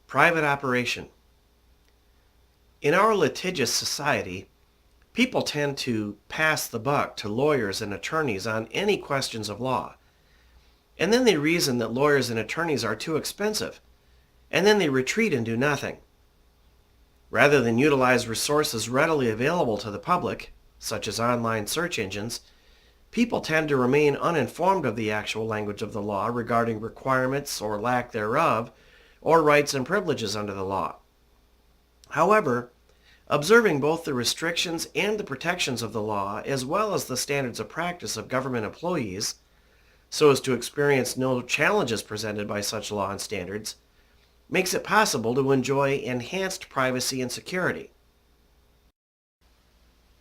Private operation. In our litigious society, people tend to pass the buck to lawyers and attorneys on any questions of law. And then they reason that lawyers and attorneys are too expensive. And then they retreat and do nothing. Rather than utilize resources readily available to the public, such as online search engines, people tend to remain uninformed of the actual language of the law regarding requirements or lack thereof, or rights and privileges under the law. However, observing both the restrictions and the protections of the law, as well as the standards of practice of government employees, so as to experience no challenges presented by such law and standards, makes it possible to enjoy enhanced privacy and security.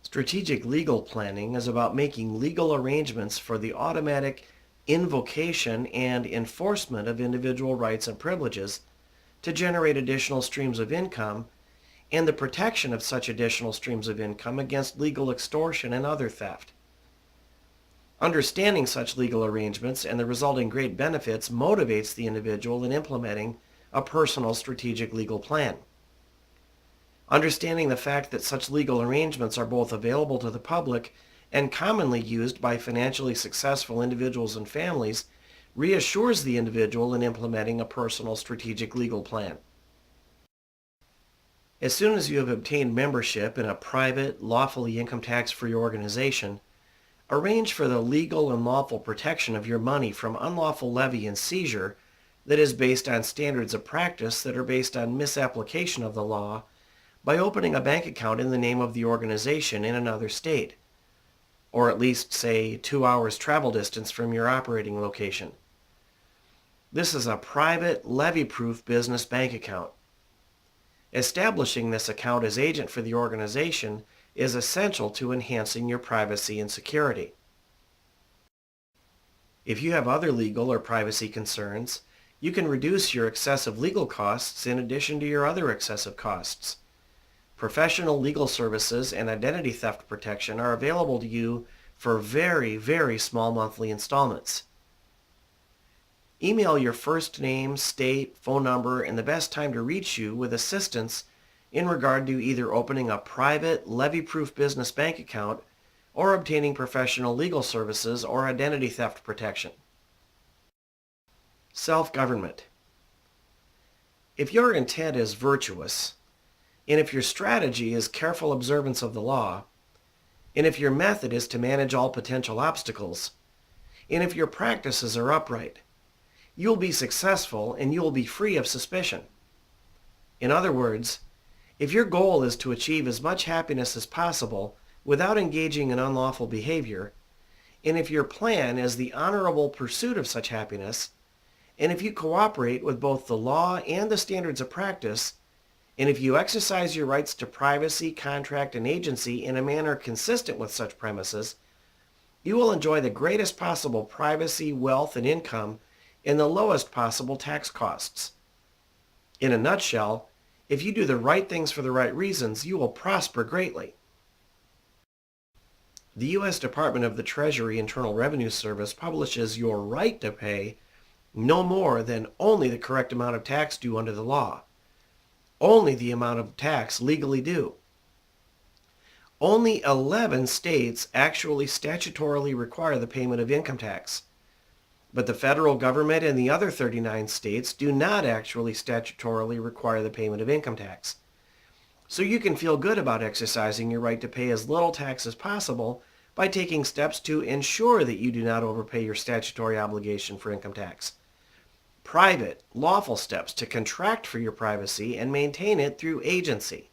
Strategic legal planning is about making legal arrangements for the automatic invocation and enforcement of individual rights and privileges to generate additional streams of income and the protection of such additional streams of income against legal extortion and other theft. Understanding such legal arrangements and the resulting great benefits motivates the individual in implementing a personal strategic legal plan. Understanding the fact that such legal arrangements are both available to the public and commonly used by financially successful individuals and families reassures the individual in implementing a personal strategic legal plan. As soon as you have obtained membership in a private, lawfully income tax-free organization, arrange for the legal and lawful protection of your money from unlawful levy and seizure that is based on standards of practice that are based on misapplication of the law by opening a bank account in the name of the organization in another state, or at least, say, 2 hours travel distance from your operating location. This is a private, levy-proof business bank account. Establishing this account as agent for the organization is essential to enhancing your privacy and security. If you have other legal or privacy concerns, you can reduce your excessive legal costs in addition to your other excessive costs. Professional legal services and identity theft protection are available to you for very, very small monthly installments. Email your first name, state, phone number, and the best time to reach you with assistance in regard to either opening a private, levy-proof business bank account or obtaining professional legal services or identity theft protection. Self-government. If your intent is virtuous, and if your strategy is careful observance of the law, and if your method is to manage all potential obstacles, and if your practices are upright, you'll be successful and you'll be free of suspicion. In other words, if your goal is to achieve as much happiness as possible without engaging in unlawful behavior, and if your plan is the honorable pursuit of such happiness, and if you cooperate with both the law and the standards of practice, and if you exercise your rights to privacy, contract, and agency in a manner consistent with such premises, you will enjoy the greatest possible privacy, wealth, and income and the lowest possible tax costs. In a nutshell, if you do the right things for the right reasons, you will prosper greatly. The U.S. Department of the Treasury Internal Revenue Service publishes your right to pay no more than only the correct amount of tax due under the law, only the amount of tax legally due. Only 11 states actually statutorily require the payment of income tax, but the federal government and the other 39 states do not actually statutorily require the payment of income tax. So you can feel good about exercising your right to pay as little tax as possible by taking steps to ensure that you do not overpay your statutory obligation for income tax. Private, lawful steps to contract for your privacy and maintain it through agency.